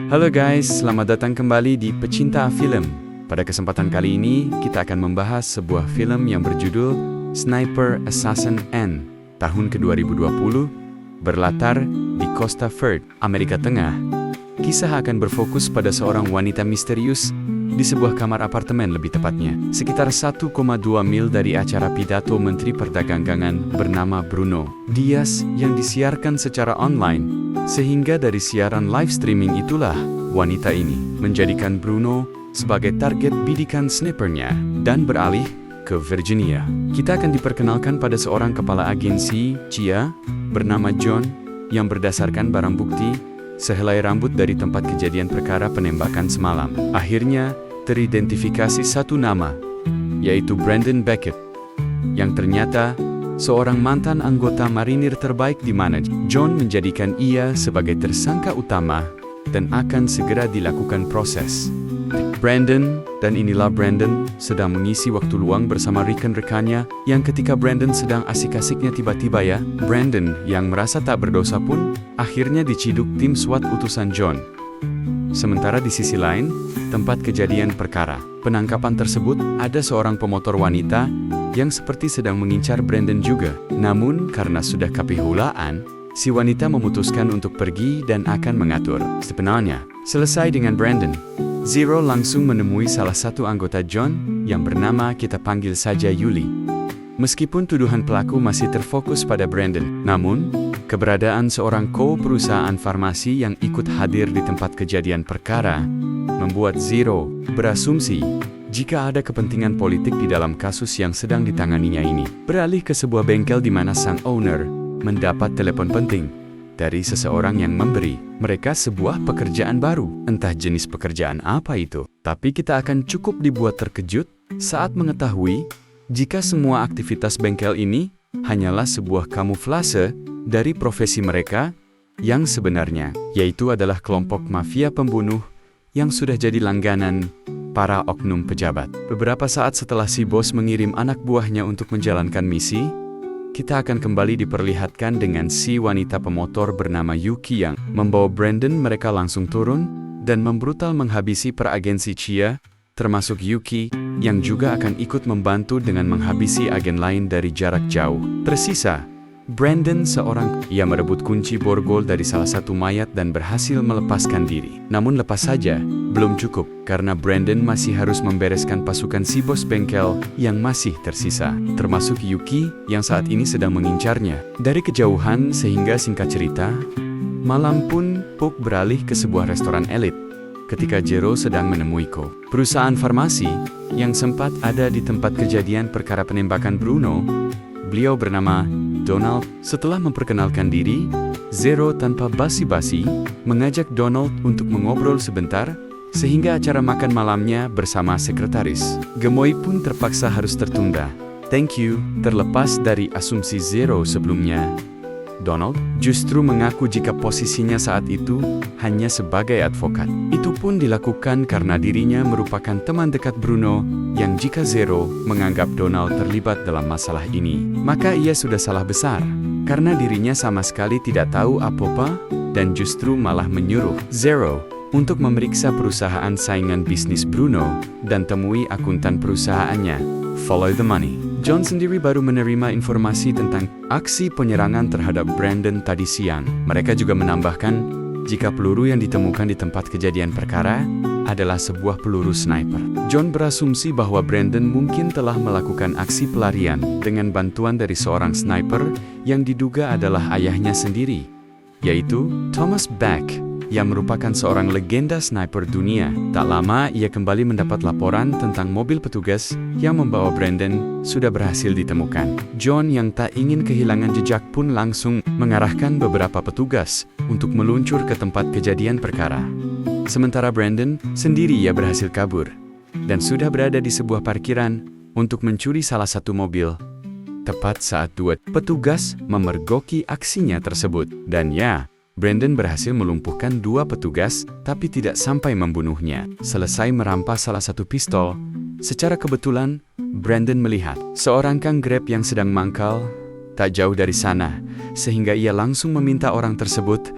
Halo guys, selamat datang kembali di Pecinta Film. Pada kesempatan kali ini, kita akan membahas sebuah film yang berjudul Sniper Assassin N, tahun ke-2020, berlatar di Costa Verde, Amerika Tengah. Kisah akan berfokus pada seorang wanita misterius di sebuah kamar apartemen, lebih tepatnya sekitar 1,2 mil dari acara pidato Menteri Perdagangan bernama Bruno Dias yang disiarkan secara online. Sehingga dari siaran live streaming itulah wanita ini menjadikan Bruno sebagai target bidikan snipernya dan beralih ke Virginia. Kita akan diperkenalkan pada seorang kepala agensi CIA bernama John yang berdasarkan barang bukti sehelai rambut dari tempat kejadian perkara penembakan semalam akhirnya teridentifikasi satu nama, yaitu Brandon Beckett, yang ternyata seorang mantan anggota marinir terbaik di mana John menjadikan ia sebagai tersangka utama dan akan segera dilakukan proses. Brandon, dan inilah Brandon, sedang mengisi waktu luang bersama rekan-rekannya yang ketika Brandon sedang asik-asiknya tiba-tiba Brandon yang merasa tak berdosa pun akhirnya diciduk tim SWAT utusan John. Sementara di sisi lain, tempat kejadian perkara penangkapan tersebut ada seorang pemotor wanita yang seperti sedang mengincar Brandon juga. Namun karena sudah kapihulaan, si wanita memutuskan untuk pergi dan akan mengatur sebenarnya. Selesai dengan Brandon, Zero langsung menemui salah satu anggota John yang bernama kita panggil saja Yuli. Meskipun tuduhan pelaku masih terfokus pada Brandon, namun keberadaan seorang perusahaan farmasi yang ikut hadir di tempat kejadian perkara membuat Zero berasumsi jika ada kepentingan politik di dalam kasus yang sedang ditanganinya ini. Beralih ke sebuah bengkel di mana sang owner mendapat telepon penting dari seseorang yang memberi mereka sebuah pekerjaan baru. Entah jenis pekerjaan apa itu, tapi kita akan cukup dibuat terkejut saat mengetahui jika semua aktivitas bengkel ini hanyalah sebuah kamuflase dari profesi mereka yang sebenarnya, yaitu adalah kelompok mafia pembunuh yang sudah jadi langganan para oknum pejabat. Beberapa saat setelah si bos mengirim anak buahnya untuk menjalankan misi, kita akan kembali diperlihatkan dengan si wanita pemotor bernama Yuki yang membawa Brandon. Mereka langsung turun dan membrutal menghabisi peragensi CIA, termasuk Yuki, yang juga akan ikut membantu dengan menghabisi agen lain dari jarak jauh. Tersisa Brandon seorang. Ia merebut kunci borgol dari salah satu mayat dan berhasil melepaskan diri. Namun lepas saja belum cukup, karena Brandon masih harus membereskan pasukan si bos bengkel yang masih tersisa, termasuk Yuki yang saat ini sedang mengincarnya dari kejauhan. Sehingga singkat cerita, malam pun Puck beralih ke sebuah restoran elit ketika Zero sedang menemui perusahaan farmasi yang sempat ada di tempat kejadian perkara penembakan Bruno. Beliau bernama Donald. Setelah memperkenalkan diri, Zero tanpa basi-basi mengajak Donald untuk mengobrol sebentar, sehingga acara makan malamnya bersama sekretaris Gemoy pun terpaksa harus tertunda. Thank you. Terlepas dari asumsi Zero sebelumnya, Donald justru mengaku jika posisinya saat itu hanya sebagai advokat. Itu pun dilakukan karena dirinya merupakan teman dekat Bruno, yang jika Zero menganggap Donald terlibat dalam masalah ini, maka ia sudah salah besar, karena dirinya sama sekali tidak tahu apa-apa dan justru malah menyuruh Zero untuk memeriksa perusahaan saingan bisnis Bruno dan temui akuntan perusahaannya. Follow the money. John sendiri baru menerima informasi tentang aksi penyerangan terhadap Brandon tadi siang. Mereka juga menambahkan jika peluru yang ditemukan di tempat kejadian perkara adalah sebuah peluru sniper. John berasumsi bahwa Brandon mungkin telah melakukan aksi pelarian dengan bantuan dari seorang sniper yang diduga adalah ayahnya sendiri, yaitu Thomas Beck, yang merupakan seorang legenda sniper dunia. Tak lama ia kembali mendapat laporan tentang mobil petugas yang membawa Brandon sudah berhasil ditemukan. John yang tak ingin kehilangan jejak pun langsung mengarahkan beberapa petugas untuk meluncur ke tempat kejadian perkara. Sementara Brandon sendiri ia berhasil kabur dan sudah berada di sebuah parkiran untuk mencuri salah satu mobil. Tepat saat dua petugas memergoki aksinya tersebut. Dan Brandon berhasil melumpuhkan dua petugas, tapi tidak sampai membunuhnya. Selesai merampas salah satu pistol, secara kebetulan Brandon melihat seorang kang Grab yang sedang mangkal tak jauh dari sana, sehingga ia langsung meminta orang tersebut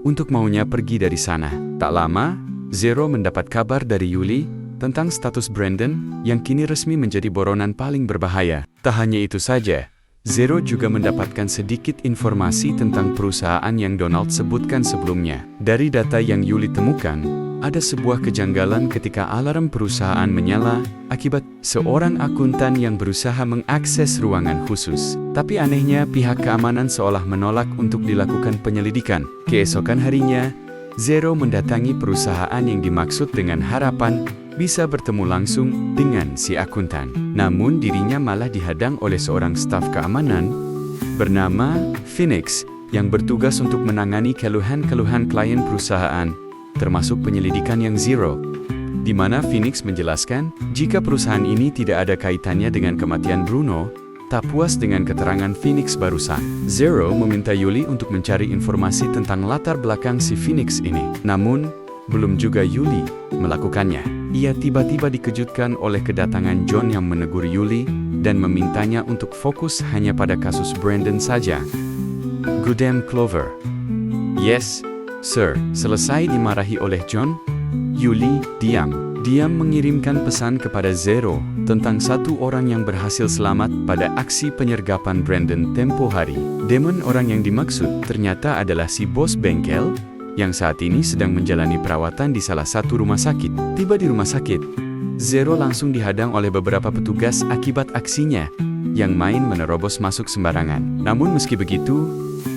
untuk maunya pergi dari sana. Tak lama, Zero mendapat kabar dari Yuli tentang status Brandon yang kini resmi menjadi buronan paling berbahaya. Tak hanya itu saja, Zero juga mendapatkan sedikit informasi tentang perusahaan yang Donald sebutkan sebelumnya. Dari data yang Yuli temukan, ada sebuah kejanggalan ketika alarm perusahaan menyala akibat seorang akuntan yang berusaha mengakses ruangan khusus. Tapi anehnya, pihak keamanan seolah menolak untuk dilakukan penyelidikan. Keesokan harinya, Zero mendatangi perusahaan yang dimaksud dengan harapan bisa bertemu langsung dengan si akuntan. Namun dirinya malah dihadang oleh seorang staf keamanan bernama Phoenix yang bertugas untuk menangani keluhan-keluhan klien perusahaan, termasuk penyelidikan yang Zero, di mana Phoenix menjelaskan jika perusahaan ini tidak ada kaitannya dengan kematian Bruno. Tak puas dengan keterangan Phoenix barusan, Zero meminta Yuli untuk mencari informasi tentang latar belakang si Phoenix ini. Namun, belum juga Yuli melakukannya. Ia tiba-tiba dikejutkan oleh kedatangan John yang menegur Yuli dan memintanya untuk fokus hanya pada kasus Brandon saja. "Goddamn Clover." "Yes, sir." Selesai dimarahi oleh John, Yuli diam mengirimkan pesan kepada Zero tentang satu orang yang berhasil selamat pada aksi penyergapan Brandon tempo hari. Demon orang yang dimaksud ternyata adalah si bos bengkel yang saat ini sedang menjalani perawatan di salah satu rumah sakit. Tiba di rumah sakit, Zero langsung dihadang oleh beberapa petugas akibat aksinya yang main menerobos masuk sembarangan. Namun meski begitu,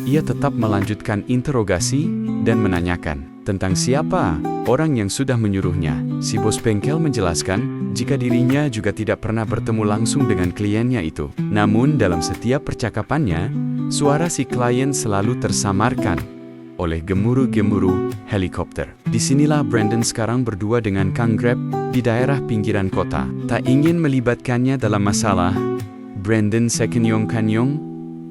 ia tetap melanjutkan interogasi dan menanyakan tentang siapa orang yang sudah menyuruhnya. Si bos bengkel menjelaskan jika dirinya juga tidak pernah bertemu langsung dengan kliennya itu. Namun dalam setiap percakapannya, suara si klien selalu tersamarkan oleh gemuruh-gemuruh helikopter. Disinilah Brandon sekarang berdua dengan Kang Grab di daerah pinggiran kota. Tak ingin melibatkannya dalam masalah, Brandon sekenyong-kanyong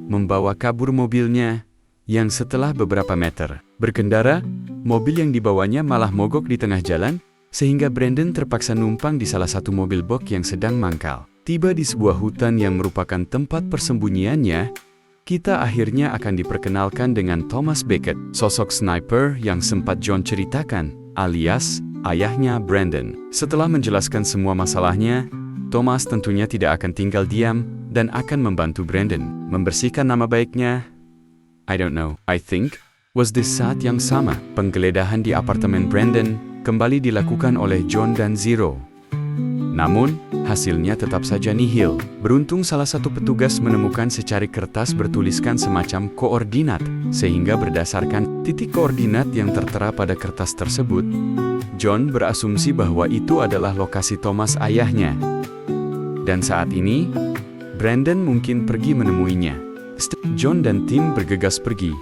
membawa kabur mobilnya yang setelah beberapa meter berkendara, mobil yang dibawanya malah mogok di tengah jalan, sehingga Brandon terpaksa numpang di salah satu mobil box yang sedang mangkal. Tiba di sebuah hutan yang merupakan tempat persembunyiannya, kita akhirnya akan diperkenalkan dengan Thomas Beckett, sosok sniper yang sempat John ceritakan, alias ayahnya Brandon. Setelah menjelaskan semua masalahnya, Thomas tentunya tidak akan tinggal diam dan akan membantu Brandon membersihkan nama baiknya. I don't know, I think, was this saat yang sama, penggeledahan di apartemen Brandon kembali dilakukan oleh John dan Zero. Namun, hasilnya tetap saja nihil. Beruntung salah satu petugas menemukan secari kertas bertuliskan semacam koordinat, sehingga berdasarkan titik koordinat yang tertera pada kertas tersebut, John berasumsi bahwa itu adalah lokasi Thomas ayahnya. Dan saat ini, Brandon mungkin pergi menemuinya. John dan tim bergegas pergi.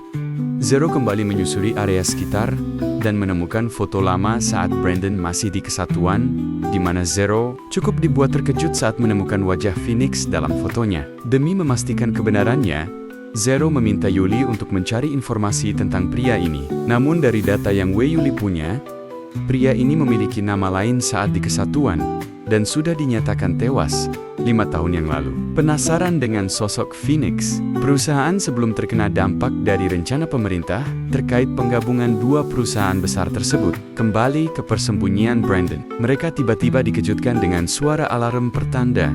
Zero kembali menyusuri area sekitar dan menemukan foto lama saat Brandon masih di kesatuan, di mana Zero cukup dibuat terkejut saat menemukan wajah Phoenix dalam fotonya. Demi memastikan kebenarannya, Zero meminta Yuli untuk mencari informasi tentang pria ini. Namun dari data yang Yuli punya, pria ini memiliki nama lain saat di kesatuan dan sudah dinyatakan tewas 5 tahun yang lalu. Penasaran dengan sosok Phoenix, perusahaan sebelum terkena dampak dari rencana pemerintah terkait penggabungan dua perusahaan besar tersebut, kembali ke persembunyian Brandon. Mereka tiba-tiba dikejutkan dengan suara alarm pertanda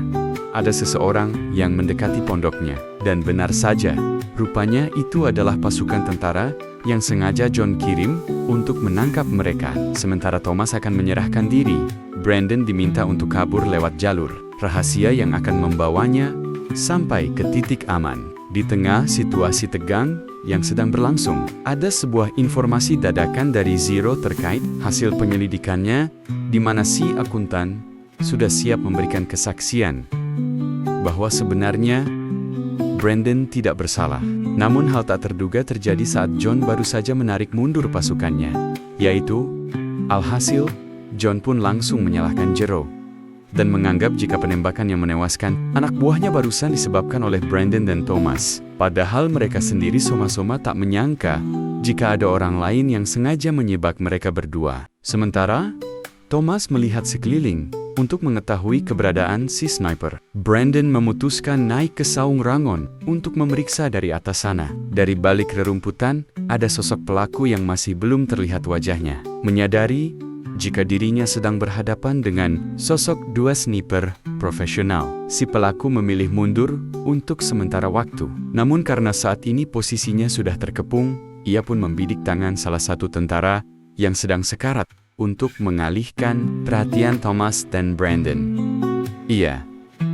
ada seseorang yang mendekati pondoknya. Dan benar saja, rupanya itu adalah pasukan tentara yang sengaja John kirim untuk menangkap mereka. Sementara Thomas akan menyerahkan diri, Brandon diminta untuk kabur lewat jalur rahasia yang akan membawanya sampai ke titik aman. Di tengah situasi tegang yang sedang berlangsung, ada sebuah informasi dadakan dari Zero terkait hasil penyelidikannya, di mana si akuntan sudah siap memberikan kesaksian bahwa sebenarnya Brandon tidak bersalah. Namun hal tak terduga terjadi saat John baru saja menarik mundur pasukannya, yaitu, alhasil, John pun langsung menyalahkan Zero dan menganggap jika penembakan yang menewaskan anak buahnya barusan disebabkan oleh Brandon dan Thomas. Padahal mereka sendiri soma-soma tak menyangka jika ada orang lain yang sengaja menyebab mereka berdua. Sementara, Thomas melihat sekeliling untuk mengetahui keberadaan si sniper. Brandon memutuskan naik ke saung rangon untuk memeriksa dari atas sana. Dari balik rerumputan, ada sosok pelaku yang masih belum terlihat wajahnya. Menyadari jika dirinya sedang berhadapan dengan sosok dua sniper profesional, si pelaku memilih mundur untuk sementara waktu. Namun karena saat ini posisinya sudah terkepung, ia pun membidik tangan salah satu tentara yang sedang sekarat untuk mengalihkan perhatian Thomas dan Brandon. Iya,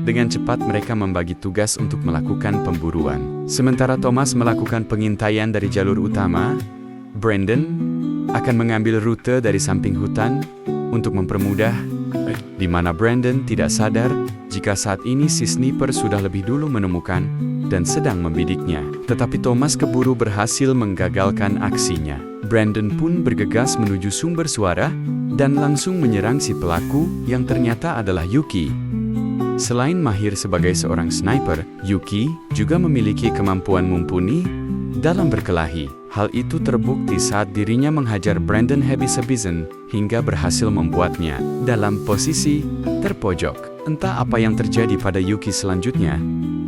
dengan cepat mereka membagi tugas untuk melakukan pemburuan. Sementara Thomas melakukan pengintaian dari jalur utama, Brandon akan mengambil rute dari samping hutan untuk mempermudah, di mana Brandon tidak sadar jika saat ini si sniper sudah lebih dulu menemukan dan sedang membidiknya. Tetapi Thomas keburu berhasil menggagalkan aksinya. Brandon pun bergegas menuju sumber suara dan langsung menyerang si pelaku yang ternyata adalah Yuki. Selain mahir sebagai seorang sniper, Yuki juga memiliki kemampuan mumpuni dalam berkelahi. Hal itu terbukti saat dirinya menghajar Brandon habis-habisan hingga berhasil membuatnya dalam posisi terpojok. Entah apa yang terjadi pada Yuki selanjutnya,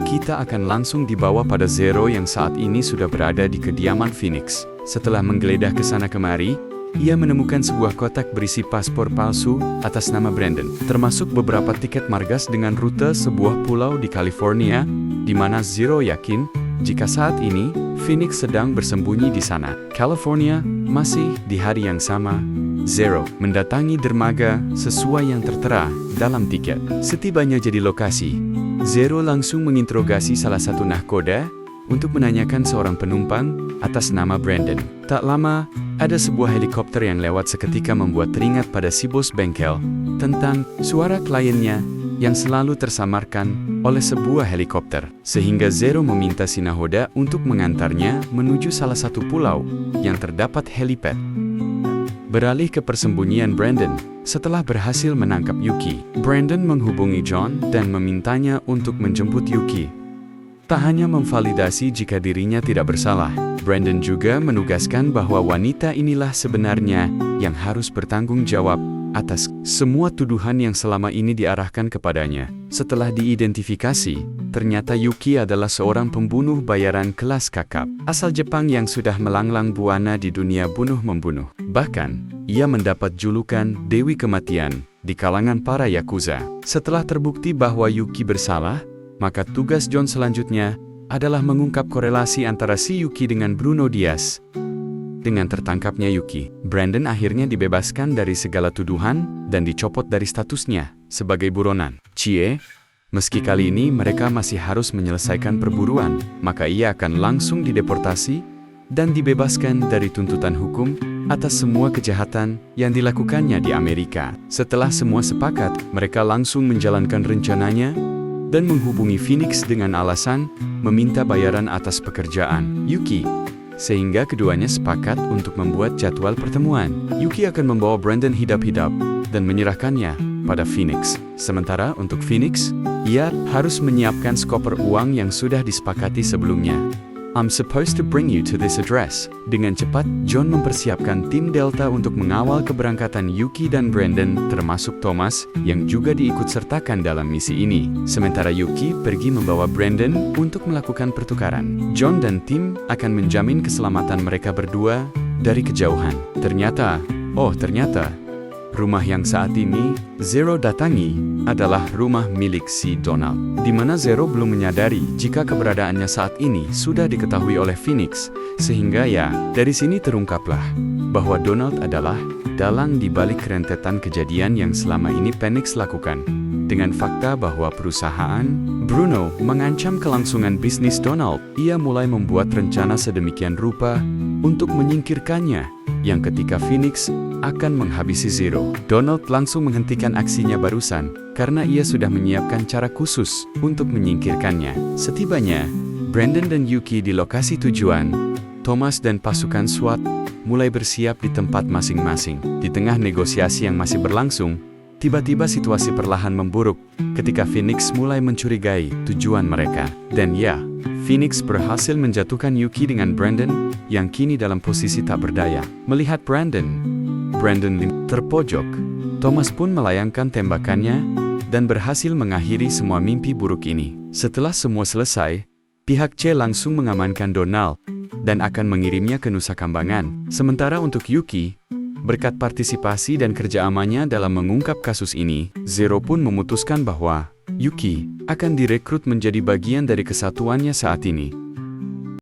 kita akan langsung dibawa pada Zero yang saat ini sudah berada di kediaman Phoenix. Setelah menggeledah ke sana kemari, ia menemukan sebuah kotak berisi paspor palsu atas nama Brandon, termasuk beberapa tiket margas dengan rute sebuah pulau di California, di mana Zero yakin jika saat ini Phoenix sedang bersembunyi di sana. California, masih di hari yang sama, Zero mendatangi dermaga sesuai yang tertera dalam tiket. Setibanya di lokasi, Zero langsung menginterogasi salah satu nahkoda untuk menanyakan seorang penumpang atas nama Brandon. Tak lama, ada sebuah helikopter yang lewat seketika membuat teringat pada si bos bengkel tentang suara kliennya yang selalu tersamarkan oleh sebuah helikopter. Sehingga Zero meminta si nahoda untuk mengantarnya menuju salah satu pulau yang terdapat helipad. Beralih ke persembunyian Brandon, setelah berhasil menangkap Yuki, Brandon menghubungi John dan memintanya untuk menjemput Yuki. Tak hanya memvalidasi jika dirinya tidak bersalah, Brandon juga menugaskan bahwa wanita inilah sebenarnya yang harus bertanggung jawab atas semua tuduhan yang selama ini diarahkan kepadanya. Setelah diidentifikasi, ternyata Yuki adalah seorang pembunuh bayaran kelas kakap asal Jepang yang sudah melanglang buana di dunia bunuh-membunuh. Bahkan, ia mendapat julukan Dewi Kematian di kalangan para Yakuza. Setelah terbukti bahwa Yuki bersalah, maka tugas John selanjutnya adalah mengungkap korelasi antara si Yuki dengan Bruno Diaz. Dengan tertangkapnya Yuki, Brandon akhirnya dibebaskan dari segala tuduhan dan dicopot dari statusnya sebagai buronan. Meski kali ini mereka masih harus menyelesaikan perburuan, maka ia akan langsung dideportasi dan dibebaskan dari tuntutan hukum atas semua kejahatan yang dilakukannya di Amerika. Setelah semua sepakat, mereka langsung menjalankan rencananya dan menghubungi Phoenix dengan alasan meminta bayaran atas pekerjaan Yuki. Sehingga keduanya sepakat untuk membuat jadwal pertemuan. Yuki akan membawa Brandon hidup-hidup dan menyerahkannya pada Phoenix. Sementara untuk Phoenix, ia harus menyiapkan skoper uang yang sudah disepakati sebelumnya. I'm supposed to bring you to this address. Dengan cepat, John mempersiapkan tim Delta untuk mengawal keberangkatan Yuki dan Brandon, termasuk Thomas, yang juga diikutsertakan dalam misi ini. Sementara Yuki pergi membawa Brandon untuk melakukan pertukaran. John dan tim akan menjamin keselamatan mereka berdua dari kejauhan. Ternyata, rumah yang saat ini Zero datangi adalah rumah milik si Donald, di mana Zero belum menyadari jika keberadaannya saat ini sudah diketahui oleh Phoenix, sehingga dari sini terungkaplah bahwa Donald adalah dalang di balik rentetan kejadian yang selama ini Phoenix lakukan. Dengan fakta bahwa perusahaan Bruno mengancam kelangsungan bisnis Donald, ia mulai membuat rencana sedemikian rupa untuk menyingkirkannya, yang ketika Phoenix akan menghabisi Zero. Donald langsung menghentikan aksinya barusan, karena ia sudah menyiapkan cara khusus untuk menyingkirkannya. Setibanya, Brandon dan Yuki di lokasi tujuan, Thomas dan pasukan SWAT mulai bersiap di tempat masing-masing. Di tengah negosiasi yang masih berlangsung, tiba-tiba situasi perlahan memburuk ketika Phoenix mulai mencurigai tujuan mereka. Dan Phoenix berhasil menjatuhkan Yuki dengan Brandon yang kini dalam posisi tak berdaya. Melihat Brandon Brandon Lim terpojok. Thomas pun melayangkan tembakannya dan berhasil mengakhiri semua mimpi buruk ini. Setelah semua selesai, pihak C langsung mengamankan Donald dan akan mengirimnya ke Nusa Kambangan. Sementara untuk Yuki, berkat partisipasi dan kerjasamanya dalam mengungkap kasus ini, Zero pun memutuskan bahwa Yuki akan direkrut menjadi bagian dari kesatuannya saat ini.